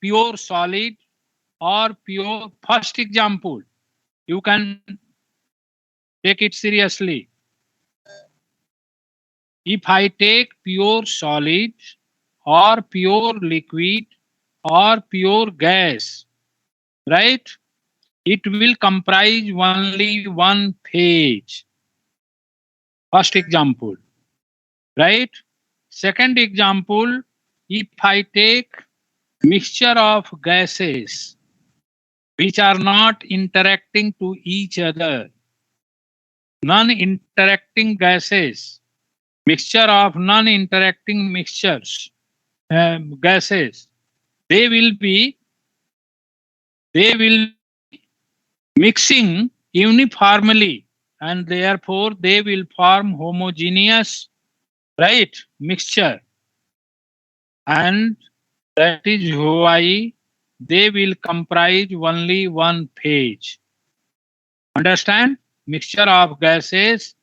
pure solid or pure. First example, you can take it seriously. If I take pure solid or pure liquid or pure gas, right? It will comprise only one phase. First example, right? Second example, if I take mixture of gases which are not interacting to each other, non-interacting gases, mixture of non-interacting mixtures, gases, they will be they will mixing uniformly, and therefore they will form homogeneous, right, mixture, and that is why they will comprise only one phase. Understand? Mixture of gases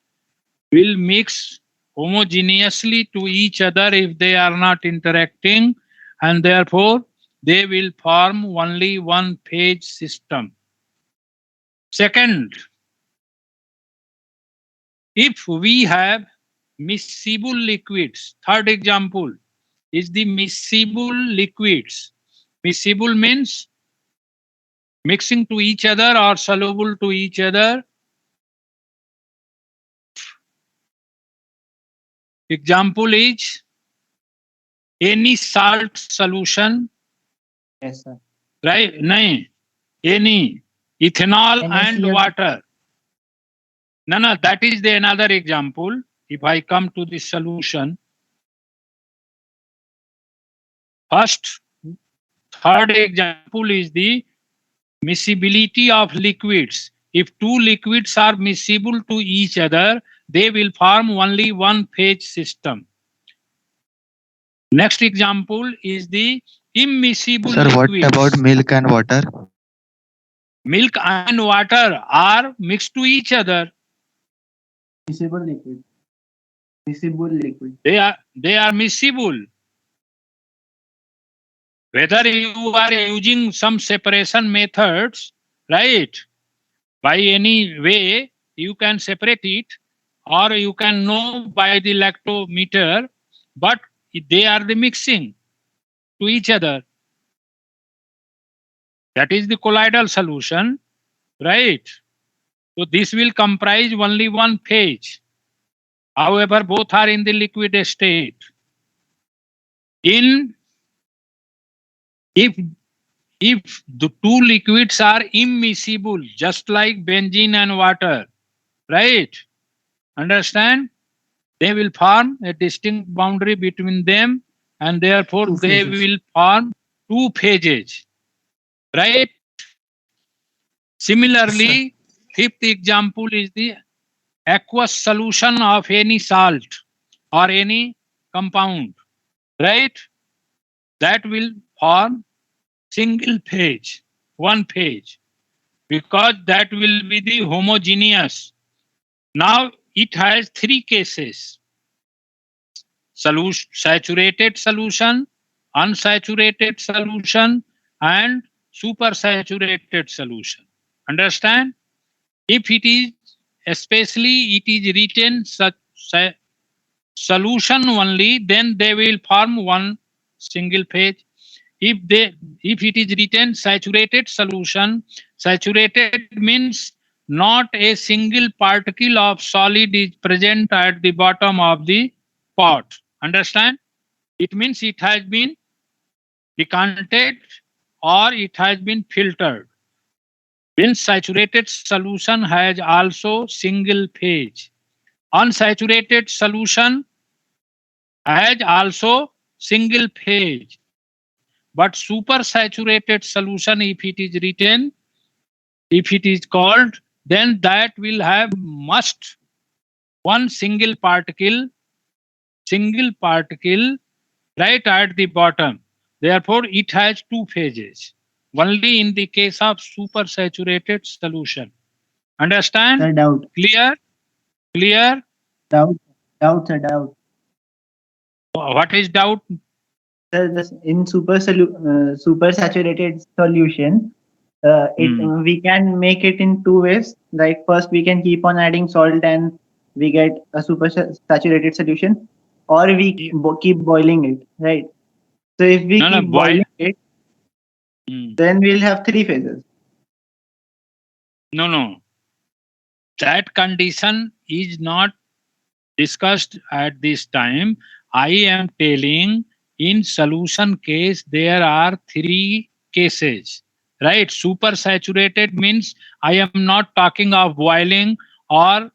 will mix homogeneously to each other if they are not interacting, and therefore they will form only one phase system. Second, if we have miscible liquids, third example is the miscible liquids. Miscible means mixing to each other or soluble to each other. Example is any salt solution, Yes, sir. right? Nahin, any ethanol and NaCl. water. No, that is the another example. If I come to the solution, first, third example is the miscibility of liquids. If two liquids are miscible to each other, they will form only one phase system. Next example is the immiscible Sir, what liquids. about milk and water? Milk and water are mixed to each other. Miscible liquid. Miscible liquid. They are miscible. Whether you are using some separation methods, right? By any way, you can separate it, or you can know by the lactometer, but they are the mixing to each other. That is the colloidal solution, right? So this will comprise only one phase. However, both are in the liquid state. In if the two liquids are immiscible, just like benzene and water, right? Understand? They will form a distinct boundary between them, and therefore Two they phases. will form two phases, right? Similarly, fifth example is the aqueous solution of any salt or any compound, right? That will form single phase, one phase, because that will be the homogeneous. Now it has three cases: saturated solution, unsaturated solution, and supersaturated solution. Understand? If it is, especially it is written such solution only, then they will form one single phase. If it is written saturated solution, saturated means not a single particle of solid is present at the bottom of the pot. Understand? It means it has been decanted or it has been filtered. When saturated solution has also single phase. Unsaturated solution has also single phase. But supersaturated solution, if it is written, if it is called, then that will have must one single particle right at the bottom. Therefore, it has two phases. Only in the case of supersaturated solution. Understand? Sir, doubt. Clear? Clear? Doubt. Doubt, sir, doubt. What is doubt? Sir, in super saturated solution, we can make it in two ways. Like first, we can keep on adding salt and we get a saturated solution, or we Yeah. keep boiling it, right? So if we No, no, keep why? boiling it, Hmm. then we'll have three phases. No, no. That condition is not discussed at this time. I am telling in solution case there are three cases, right? Super saturated means I am not talking of boiling or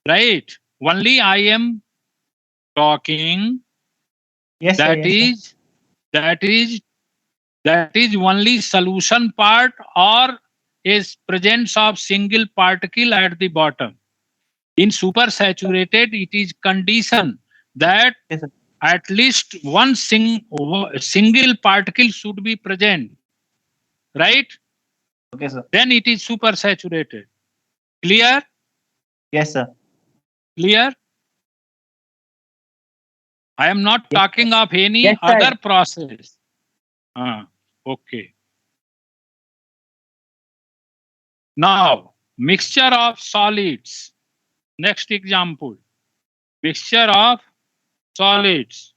right. Only I am talking Yes, sir. that Yes, sir. is that is that is only solution part or is presence of single particle at the bottom. In super saturated, it is condition that Yes, sir. at least one single particle should be present, right? Okay, sir. Then it is super saturated. Clear? Yes, sir. Clear? I am not Yes, talking of any yes, sir. other process. Okay. Now, mixture of solids. Next example. Mixture of solids.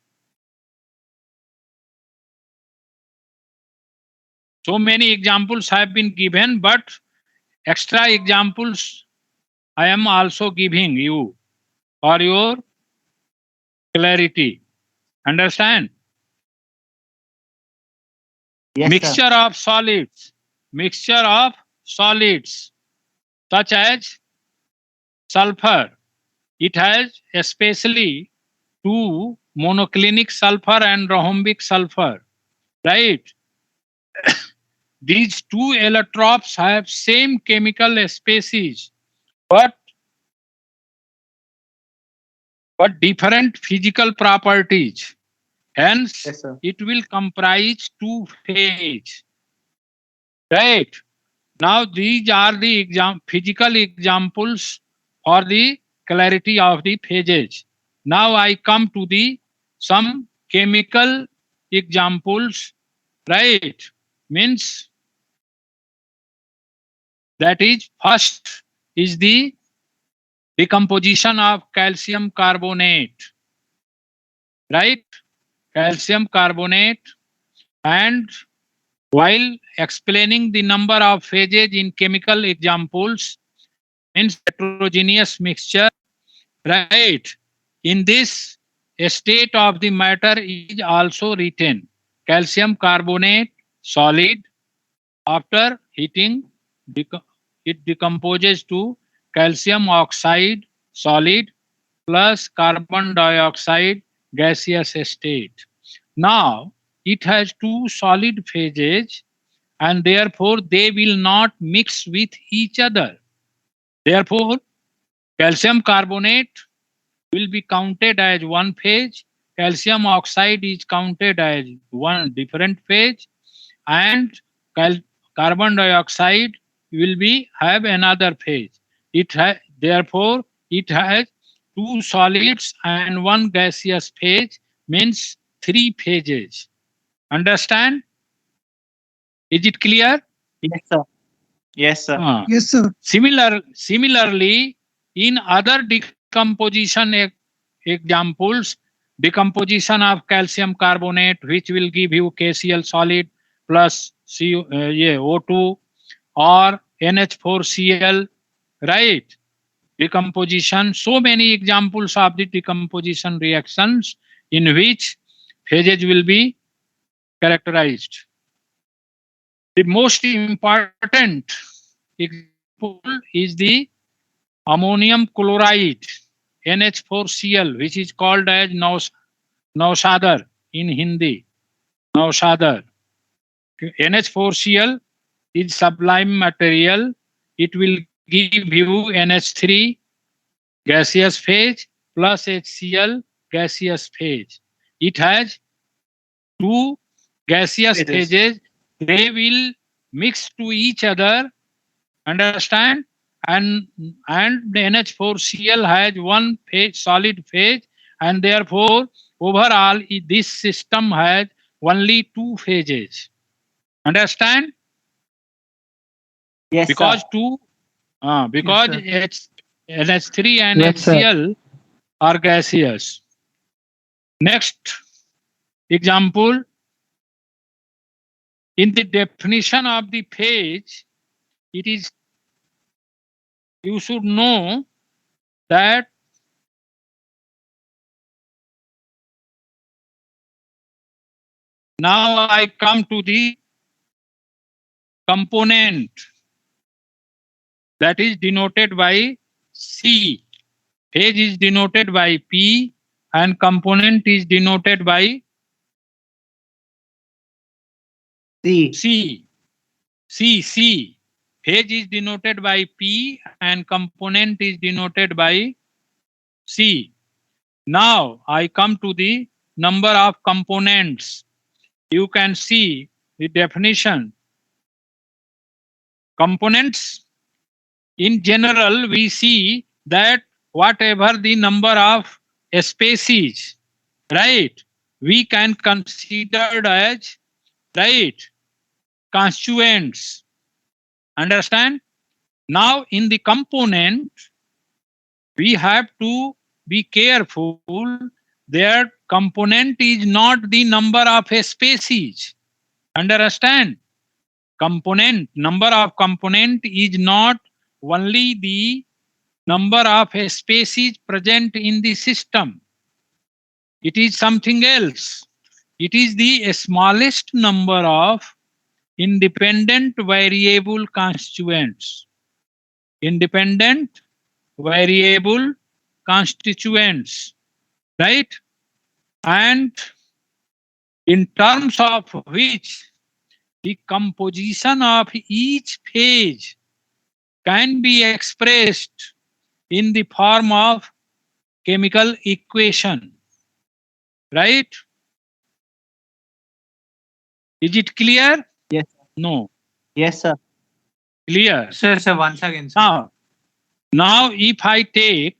So many examples have been given, but extra examples I am also giving you for your clarity. Understand? Yes, sir. Mixture of solids. Mixture of solids such as sulfur. It has especially two monoclinic sulfur and rhombic sulfur. Right? These two allotropes have same chemical species, but different physical properties. Hence, Yes, sir. it will comprise two phase. Right? Now, these are the physical examples for the clarity of the phases. Now, I come to the some chemical examples. Right? Means that is first is the decomposition of calcium carbonate. Right? Calcium carbonate. And while explaining the number of phases in chemical examples, means heterogeneous mixture, right? In this, a state of the matter is also written. Calcium carbonate, solid, after heating, it decomposes to calcium oxide, solid, plus carbon dioxide, gaseous state. Now, it has two solid phases and therefore they will not mix with each other. Therefore, calcium carbonate will be counted as one phase, calcium oxide is counted as one different phase, and carbon dioxide will be have another phase. Therefore it has two solids and one gaseous phase, means three phases. Understand? Is it clear? Yes, sir. Yes, sir. Uh, Yes, sir. Similarly, in other decomposition examples, decomposition of calcium carbonate, which will give you KCl solid plus O2 or NH4Cl, right? Decomposition. So many examples of the decomposition reactions in which phases will be characterized. The most important example is the ammonium chloride NH4Cl, which is called as Nausadar in Hindi. Nausadar. NH4Cl is sublime material. It will give you NH3 gaseous phase plus HCl gaseous phase. It has two gaseous It is. phases. They will mix to each other. Understand? And the NH4Cl has one phase, solid phase, and therefore overall this system has only two phases. Understand? Yes, Because sir. because NH3 and Yes, sir. HCl are gaseous. Next example, in the definition of the phase, it is, you should know that now I come to the component that is denoted by C. Phase is denoted by P and component is denoted by C. C. Phase is denoted by P and component is denoted by C. Now I come to the number of components. You can see the definition. Components, in general, we see that whatever the number of species, right, we can consider as, right, constituents. Understand? Now in the component, we have to be careful that component is not the number of species. Understand? Number of component is not only the number of species present in the system. It is something else. It is the smallest number of independent variable constituents. Independent variable constituents, right? And in terms of which the composition of each phase can be expressed in the form of chemical equation, right? Is it clear? Yes. No. Yes, sir. Clear. Sir, once again, sir. Now if I take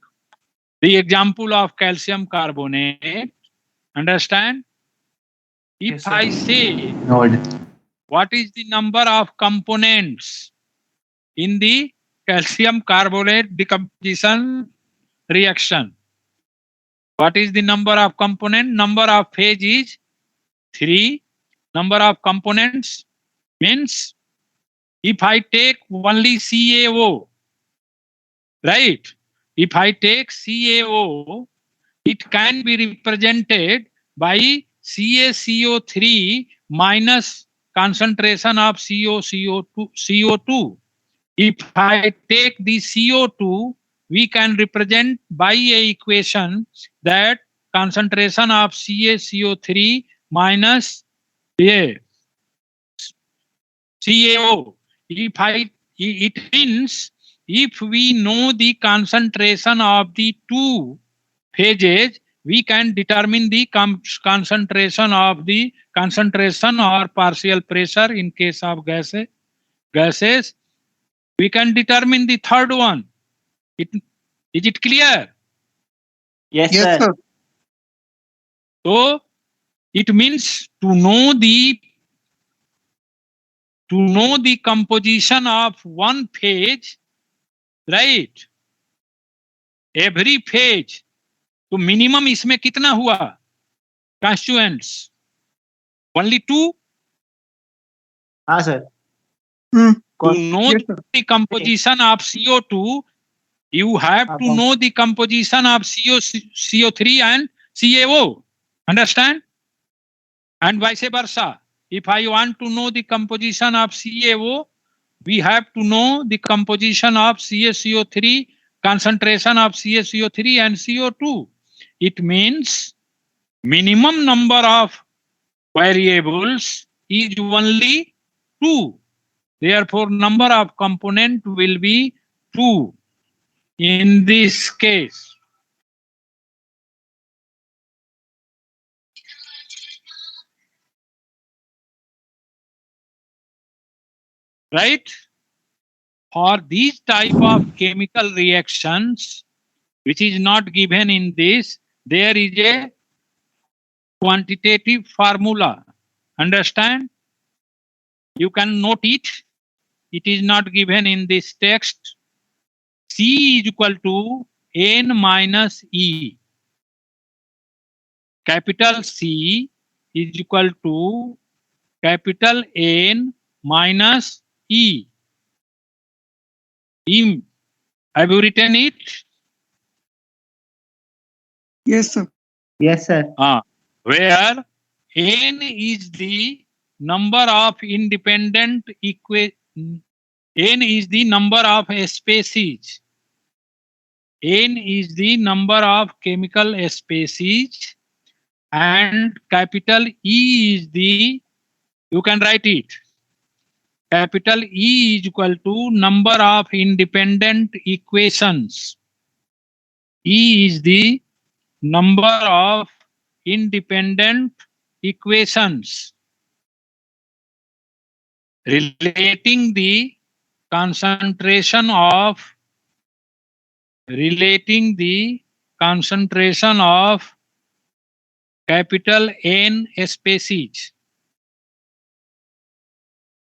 the example of calcium carbonate, understand? If Yes, sir. I say what is the number of components in the calcium carbonate decomposition reaction? What is the number of component? Number of phase is 3. Number of components means if I take only CaO, right? If I take CaO, it can be represented by CaCO3 minus concentration of CO2. If I take the CO2, we can represent by a equation that concentration of CaCO3 minus CaO. It means if we know the concentration of the two phases, we can determine the concentration or partial pressure in case of gases. We can determine the third one. Is it clear? Yes, Yes, sir. sir. So it means to know the composition of one phase, right? Every phase. तो minimum इसमें कितना हुआ? Constituents. Only 2. हाँ, sir. To know Yes, sir. the composition of CO2, you have to know the composition of CO3 and CaO. Understand? And vice versa. If I want to know the composition of CaO, we have to know the composition of CaCO3, concentration of CaCO3 and CO2. It means minimum number of variables is only 2. Therefore, number of component will be 2 in this case. Right? For these type of chemical reactions, which is not given in this, there is a quantitative formula. Understand? You can note it. It is not given in this text. C is equal to N minus E. Capital C is equal to capital N minus E. Have you written it? Yes, sir. Yes, sir. Where N is the number of independent N is the number of species. N is the number of chemical species, and capital E is the, you can write it. Capital E is equal to number of independent equations. E is the number of independent equations relating the concentration of capital N species.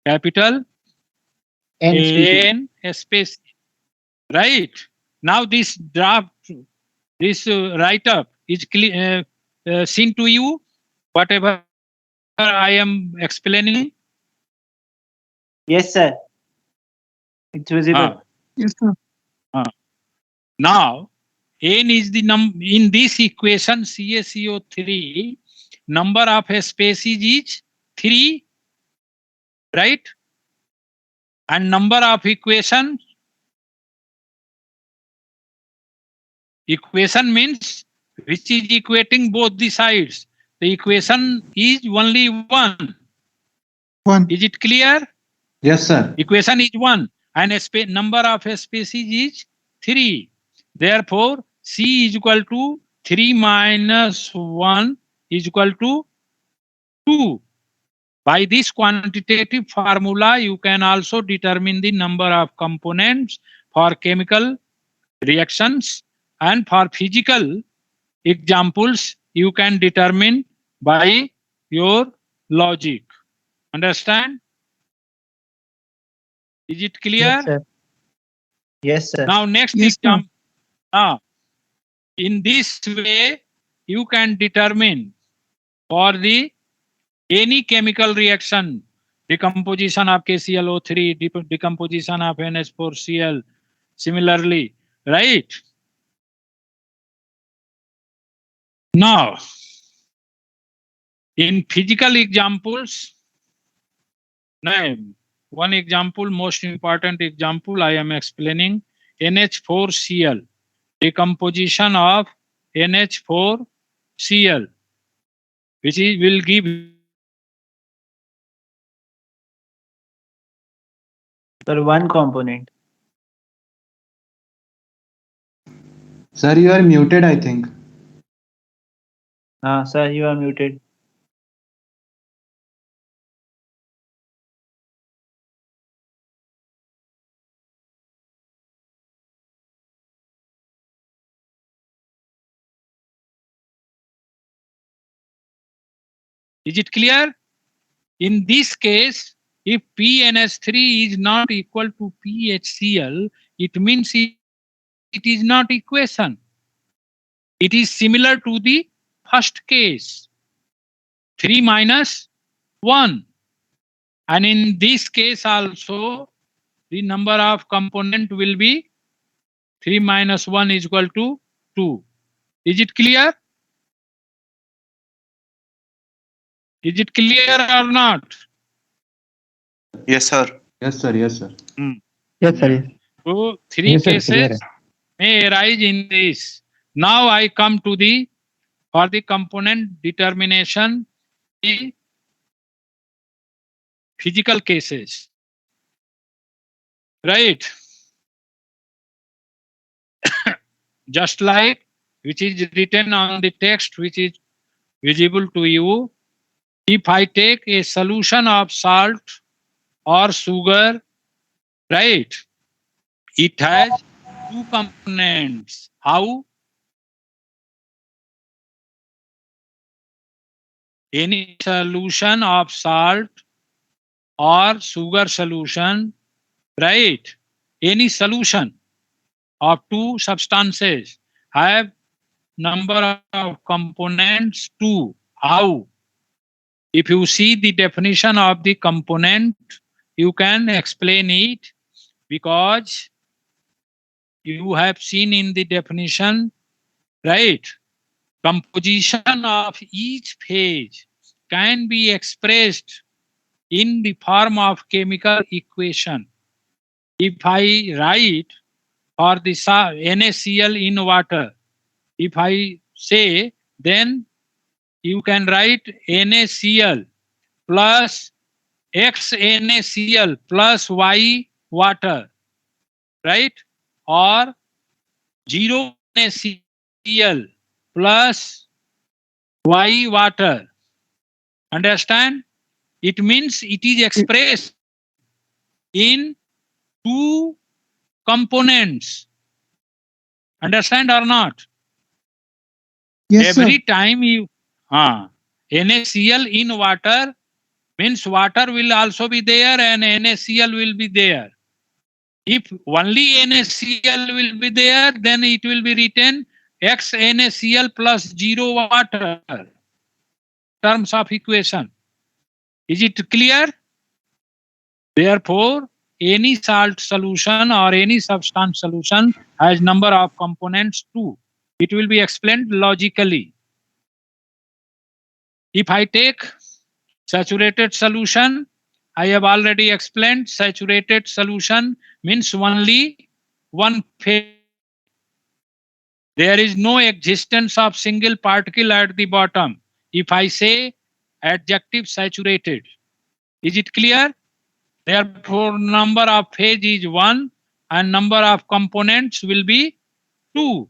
Capital N species. N species. Right? Now this draft, this write-up is seen to you, whatever I am explaining. Yes, sir. It's visible. Yes, sir. Now, N is the in this equation CaCO3, number of species is 3, right? And number of equation means which is equating both the sides. The equation is only 1. 1. Is it clear? Yes, sir. Equation is 1 and number of species is 3. Therefore, C is equal to 3 minus 1 is equal to 2. By this quantitative formula, you can also determine the number of components for chemical reactions, and for physical examples, you can determine by your logic. Understand? Is it clear? Yes, sir. Yes, sir. Now, next Yes, sir. example. In this way, you can determine for the any chemical reaction, decomposition of KClO3, decomposition of NH4Cl, similarly, right? Now, in physical examples, now, one example, most important example I am explaining, NH4Cl, decomposition of NH4Cl, which is, will give For one component. Sir, you are muted, I think. Sir, you are muted. Is it clear? In this case, if PNS3 is not equal to PHCl, it means it is not equation. It is similar to the first case, 3 minus 1. And in this case also, the number of component will be 3 minus 1 is equal to 2. Is it clear? Is it clear or not? Yes, sir. Yes, sir. Yes, sir. Yes, sir. So, 3 Yes, sir, cases clear. may arise in this. Now I come to the, for the component determination, the physical cases. Right? Just like which is written on the text, which is visible to you. If I take a solution of salt or sugar, right, it has 2 components. How? any solution of salt or sugar solution, right? Any solution of two substances have number of components 2. How? If you see the definition of the component, you can explain it because you have seen in the definition, right? Composition of each phase can be expressed in the form of chemical equation. If I write for the NaCl in water, if I say, then you can write NaCl plus XNaCl plus Y water, right? Or 0 NaCl plus Y water. Understand? It means it is expressed in two components. Understand or not? Yes, sir. Every time you NaCl in water means water will also be there and NaCl will be there. If only NaCl will be there, then it will be written XNaCl plus 0 water. Terms of equation. Is it clear? Therefore, any salt solution or any substance solution has number of components 2. It will be explained logically. If I take saturated solution, I have already explained saturated solution means only one phase. There is no existence of single particle at the bottom. If I say adjective saturated, is it clear? Therefore, number of phase is 1 and number of components will be 2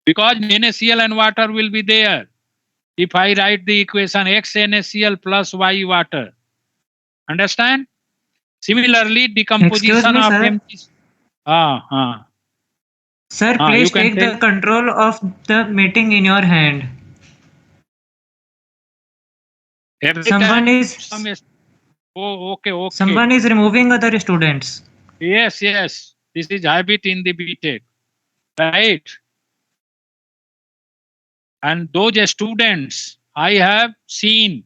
because NaCl and water will be there. If I write the equation XNaCl plus Y water. Understand? Similarly, decomposition me, of sir. empty. Sir, You please can take tell. the control of the meeting in your hand. Every Someone time is okay. someone is removing other students. Yes. This is habit in the BTech, right? And those students I have seen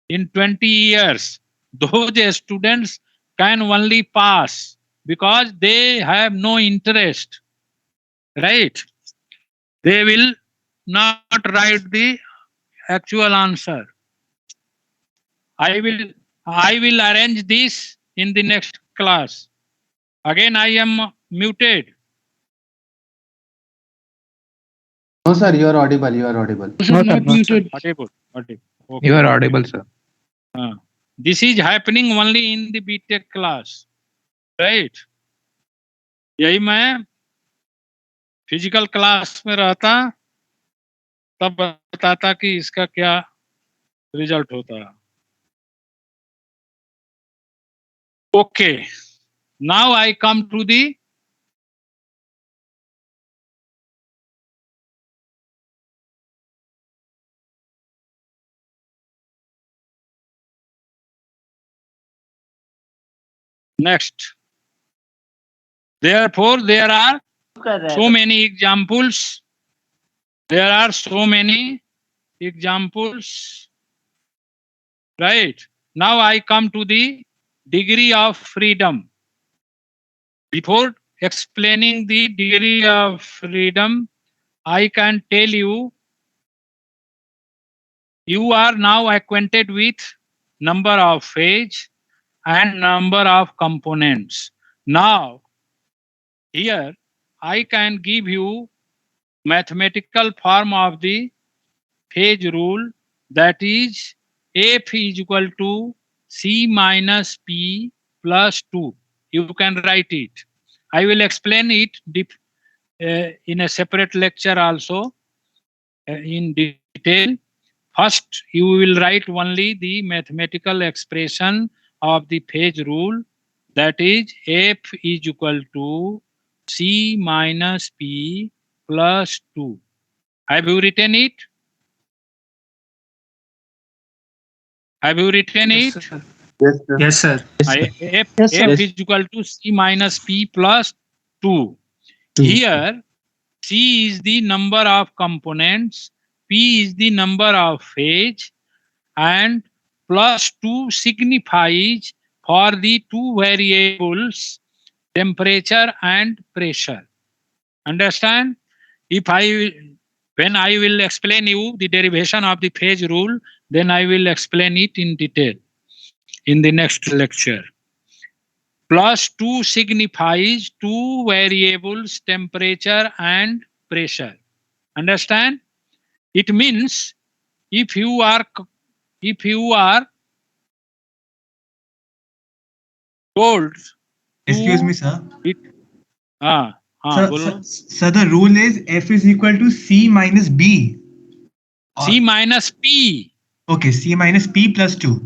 in 20 years, those students can only pass because they have no interest, right? They will not write the actual answer. I will arrange this in the next class. Again, I am muted. No, sir, you are audible. You are audible. Not muted. Audible. Okay. You are audible, sir. This is happening only in the BTech class, right? यही मैं physical class में रहता तब बताता कि इसका क्या result होता है. Okay. Now I come to the next. Therefore, there are so many examples. There are so many examples. Right. Now I come to the degree of freedom. Before explaining the degree of freedom, I can tell you, you are now acquainted with number of phase and number of components. Now, here I can give you mathematical form of the phase rule, that is F is equal to C minus P plus 2. You can write it. I will explain it in a separate lecture also in detail. First, you will write only the mathematical expression of the phase rule, that is F is equal to C minus P plus 2. Have you written it? Have you written it? Yes, sir. Yes, sir. Yes, sir. F, Yes, sir. F is equal to C minus P plus 2. Here, C is the number of components, P is the number of phase, and plus 2 signifies for the two variables, temperature and pressure. Understand? When I will explain you the derivation of the phase rule, then I will explain it in detail in the next lecture. Plus 2 signifies two variables, temperature and pressure. Understand? It means if you are told Excuse to me, sir. it, हाँ बोलो. Sir, the rule is F is equal to C minus B. C minus P Okay, C minus P plus 2.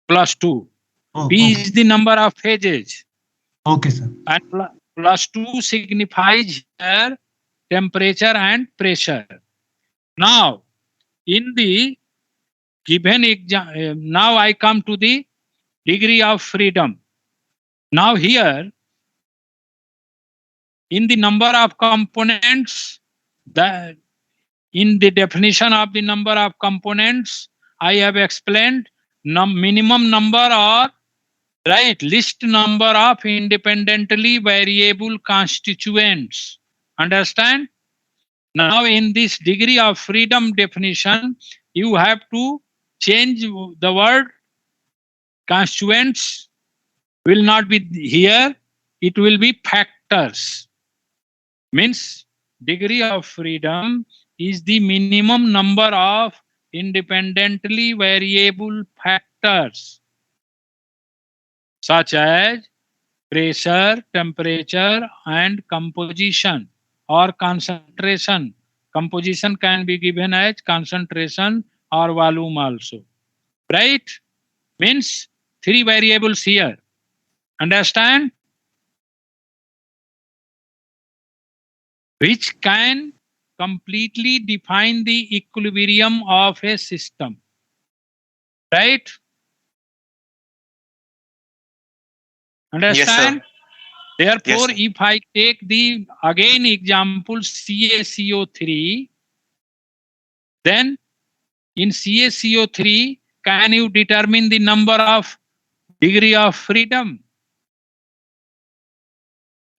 plus 2. Oh, P okay. is the number of phases. Okay, sir. And plus 2 signifies here temperature and pressure. Now, in the given example, now I come to the degree of freedom. Now here, in the number of components, in the definition of the number of components, I have explained minimum number or least number of independently variable constituents. Understand? Now in this degree of freedom definition, you have to change the word constituents will not be here, it will be factors. Means degree of freedom is the minimum number of independently variable factors such as pressure, temperature, and composition or concentration. Composition can be given as concentration or volume also. Right? Means three variables here. Understand? Which can completely define the equilibrium of a system. Right? Understand? Therefore, Yes, sir. if I take the again example CaCO3, then in CaCO3, can you determine the number of degree of freedom?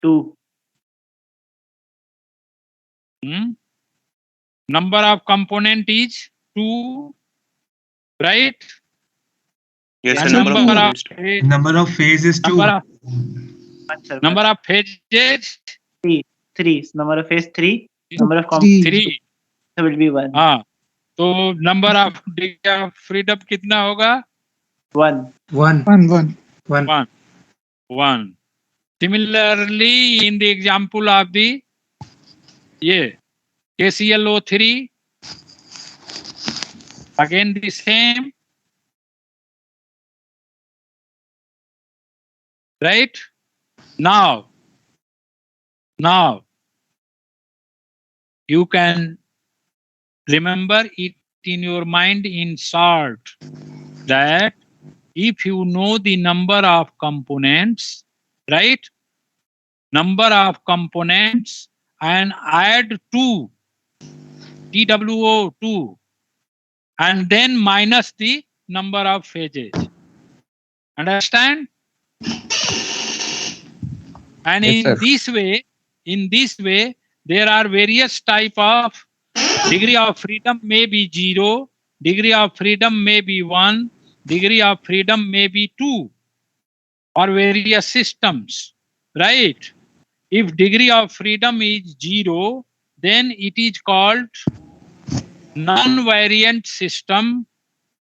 2. Number of component is 2, right? Yes, And sir. Number of number of components. Number of phases 2. Number of phases 3. 3. Number of phase 3. Number of 3. components 3. will be 1. हाँ, तो number of degree of freedom कितना होगा? 1. 1. 1. 1. 1. 1. Similarly, in the example of the KClO3, again the same, right? Now you can remember it in your mind in short that if you know the number of components, right? Number of components and add 2, TWO2, and then minus the number of phases. Understand? And in this way, there are various type of degree of freedom may be 0, degree of freedom may be 1, degree of freedom may be 2, or various systems, right? If degree of freedom is 0, then it is called non-variant system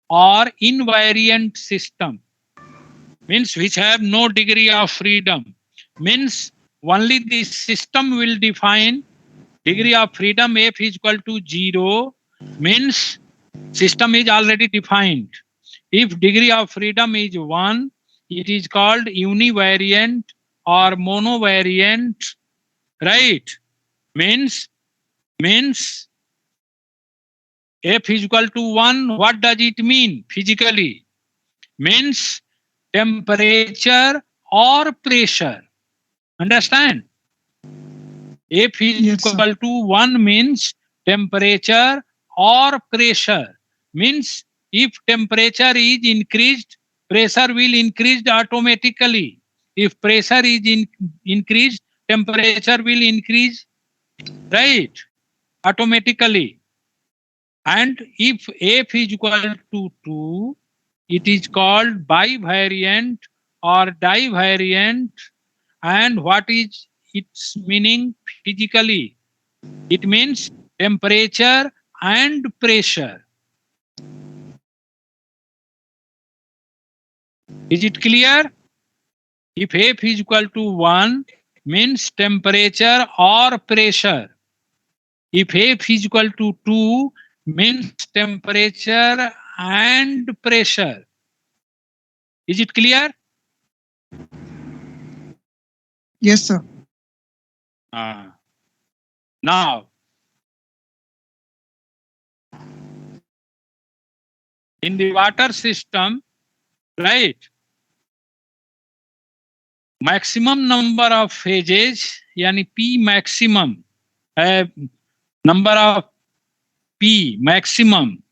or invariant system. Means which have no degree of freedom. Means only the system will define degree of freedom. F is equal to 0 means system is already defined. If degree of freedom is 1, it is called univariant or monovariant, right? Means F is equal to 1, what does it mean physically? Means temperature or pressure. Understand? F is Yes, sir. equal to 1 means temperature or pressure. Means if temperature is increased, pressure will increase automatically. If pressure is increased, temperature will increase, right? Automatically. And if F is equal to 2, it is called bivariant or divariant. And what is its meaning physically? It means temperature and pressure. Is it clear? If F is equal to 1, means temperature or pressure. If F is equal to 2, means temperature and pressure. Is it clear? Yes, sir. Now, in the water system, right, maximum number of phases, yani P maximum, number of P maximum,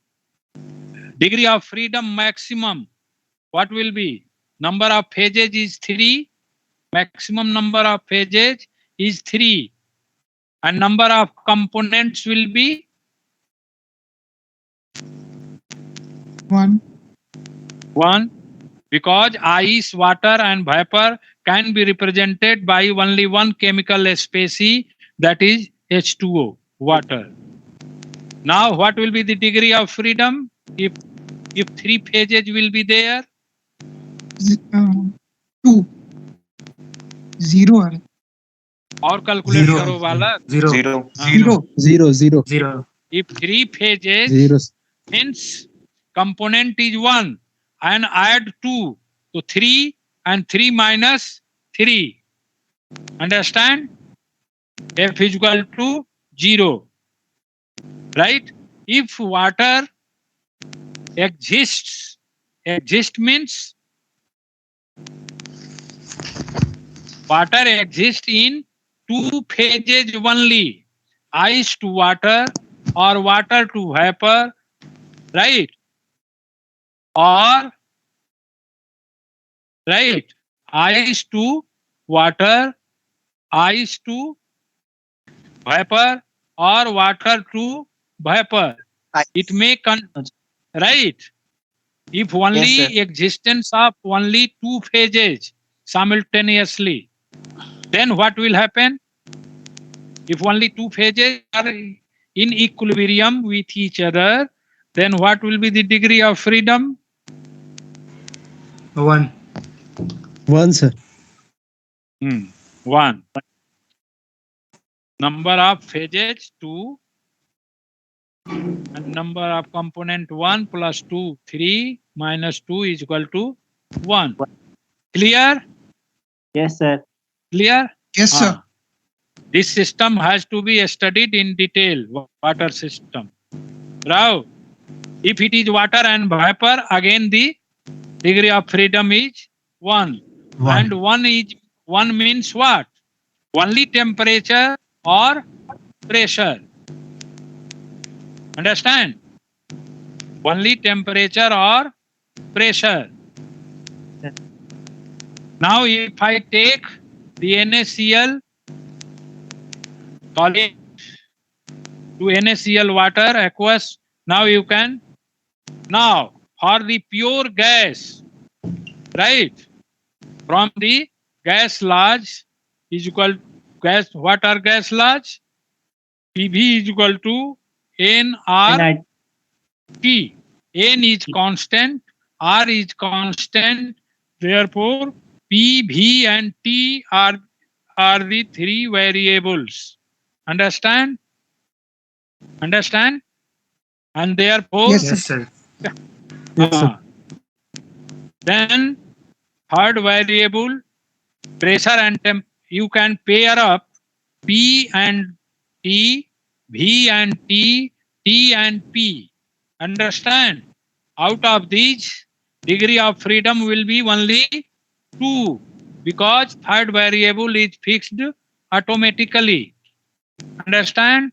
degree of freedom maximum, what will be? Number of phases is 3, maximum number of phases is 3, and number of components will be 1. 1, because ice, water and vapor can be represented by only one chemical species, that is H2O, water. Now what will be the degree of freedom if 3 phases will be there? 2. 0. है. और calculate Zero. करो बालक. Zero. Zero. Zero. 0, 0, Zero. If 3 phases 0. means component is 1 and add 2, so 3 and 3 minus 3. Understand? F is equal to 0. Right? If water exists, exist means water exists in 2 phases only, ice to water or water to vapor, right? Or right, ice to water, ice to vapor or water to vapor. It may right. If only existence of only 2 phases simultaneously, then what will happen? If only 2 phases are in equilibrium with each other, then what will be the degree of freedom? 1. 1, sir. 1. Number of phases 2 and number of component 1 plus 2, 3 minus 2 is equal to 1. Clear? Yes, sir. Clear? Yes, sir. This system has to be studied in detail, water system. Now, if it is water and vapor, again the degree of freedom is 1. And 1 means what? Only temperature or pressure. Understand? Only temperature or pressure. Now if I take the NaCl solid to NaCl water aqueous, now you can, now for the pure gas, right, from the gas large is equal gas, what are gas large? PV is equal to nRT. N is constant, R is constant, therefore P, V and T are the 3 variables. Understand? Understand? And therefore, Yes, Yes, sir. then third variable, pressure and temp, you can pair up P and T, V and T, T and P. Understand? Out of these, degree of freedom will be only 2 because third variable is fixed automatically. Understand?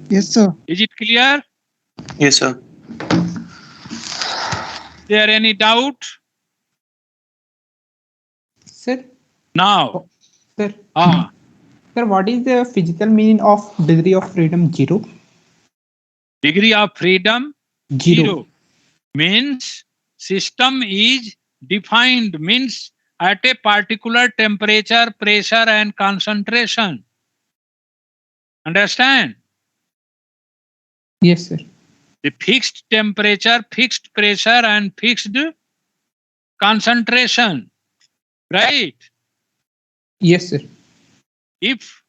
Yes, sir. Is it clear? Yes, sir. There any doubt? Sir, Now, sir, ah, sir, what is the physical meaning of degree of freedom 0? degree of freedom 0. 0 means system is defined, means at a particular temperature, pressure and concentration. Understand? Yes, sir. The fixed temperature, fixed pressure and fixed concentration. Right? Yes, sir. If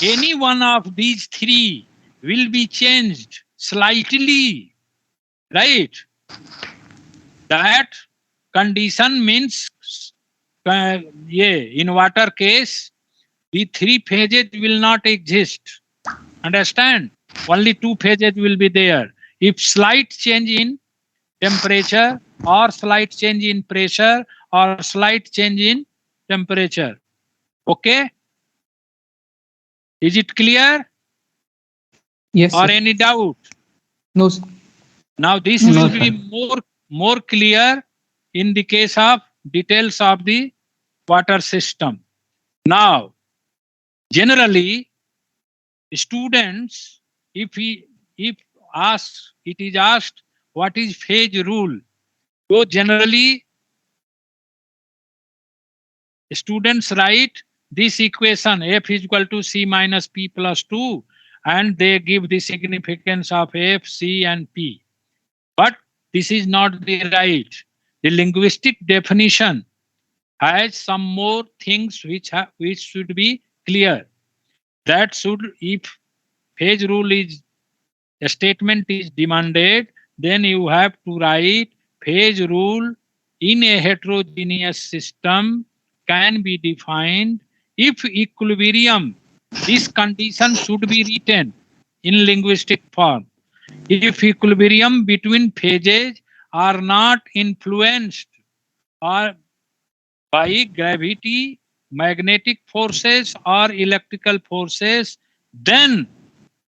any one of these three will be changed slightly, right? That condition means, in water case, the 3 phases will not exist. Understand? Only 2 phases will be there. If slight change in temperature or slight change in pressure or slight change in temperature. Okay? Is it clear Yes, or sir. any doubt? No, sir. Now this No, will sir. be more clear in the case of details of the water system. Now, generally, students, if it is asked what is phase rule, so generally students write this equation F is equal to C minus P plus 2 and they give the significance of F, C and P. But this is not the right. The linguistic definition has some more things which should be clear. That should, if phase rule is a statement is demanded, then you have to write phase rule in a heterogeneous system can be defined if equilibrium. This condition should be written in linguistic form. If equilibrium between phases are not influenced or by gravity, magnetic forces or electrical forces, then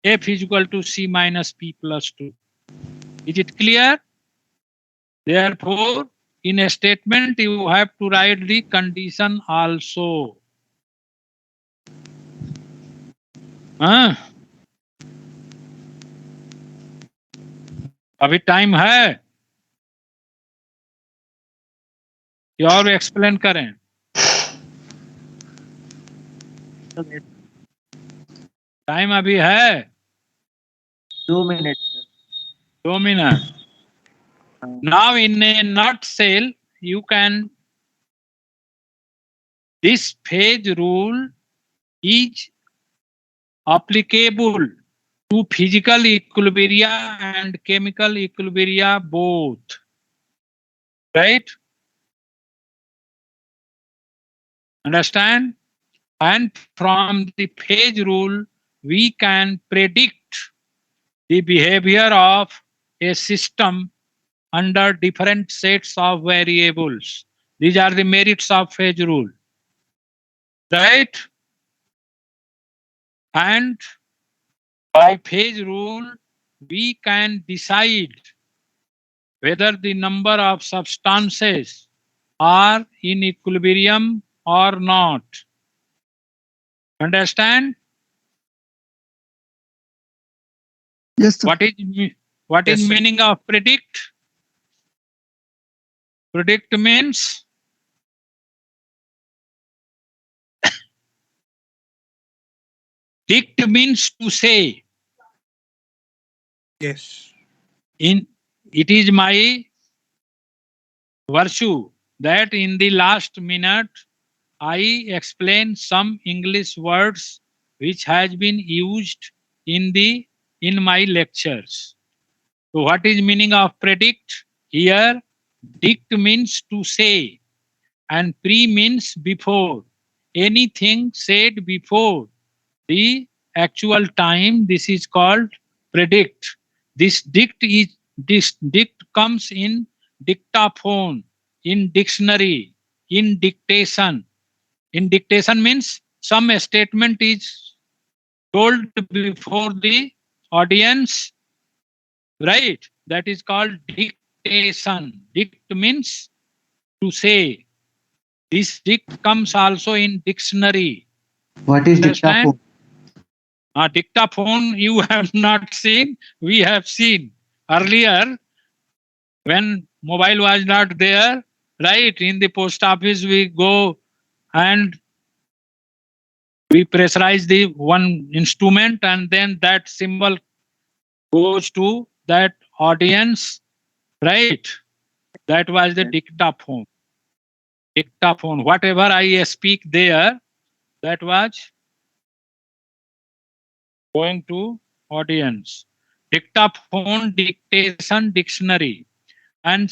F is equal to C minus P plus 2. Is it clear? Therefore, in a statement, you have to write the condition also. अभी time है कि और explain करें? Time अभी है 2 minutes. 2 minutes. Now in a nutshell, you can, this phase rule is applicable to physical equilibria and chemical equilibria both. Right? Understand? And from the phase rule, we can predict the behavior of a system under different sets of variables. These are the merits of phase rule. Right? And by phase rule, we can decide whether the number of substances are in equilibrium or not. Understand? Yes, sir. What is meaning of predict? Predict means dict means to say. Yes. It is my virtue that in the last minute I explain some English words which has been used in my lectures. So what is meaning of predict? Here dict means to say and pre means before. Anything said before the actual time. This is called predict. This dict comes in dictaphone, in dictionary, in dictation. In dictation means some statement is told before the audience, right? That is called dictation. Dict means to say. This dict comes also in dictionary. What is Understand? dictaphone? Dictaphone you have not seen, we have seen. Earlier, when mobile was not there, right, in the post office we go and we pressurize the one instrument and then that symbol goes to that audience, right? That was the dictaphone. Dictaphone. Whatever I speak there, that was going to audience. Dictaphone, dictation, dictionary. And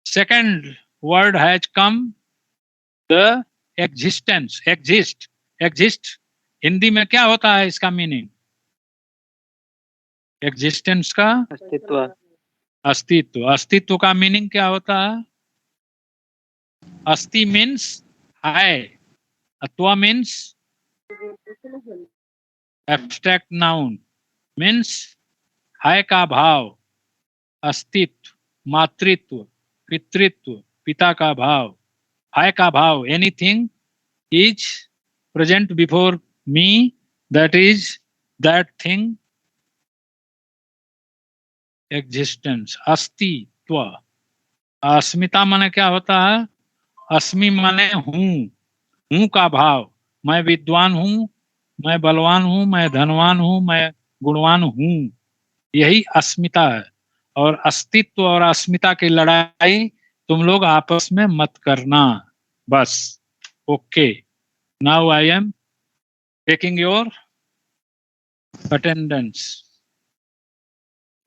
second word has come, the existence. Exist. Hindi में क्या होता है इसका meaning? Existence का अस्तित्व. अस्तित्व का meaning क्या होता है? अस्ति मीन्स है, अत्वा मीन्स एब्स्ट्रैक्ट नाउन, मीन्स है का भाव, अस्तित्व, मातृत्व, पितृत्व, पिता का भाव, है का भाव. Anything is present before me, that is that thing existence. अस्तित्व. अस्मिता माने क्या होता है? अस्मि माने हूं का भाव. मैं विद्वान हूं, मैं बलवान हूं, मैं धनवान हूं, मैं गुणवान हूं. यही अस्मिता है. और अस्तित्व और अस्मिता की लड़ाई तुम लोग आपस में मत करना, बस. Okay, now I am taking your attendance.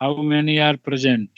How many are present?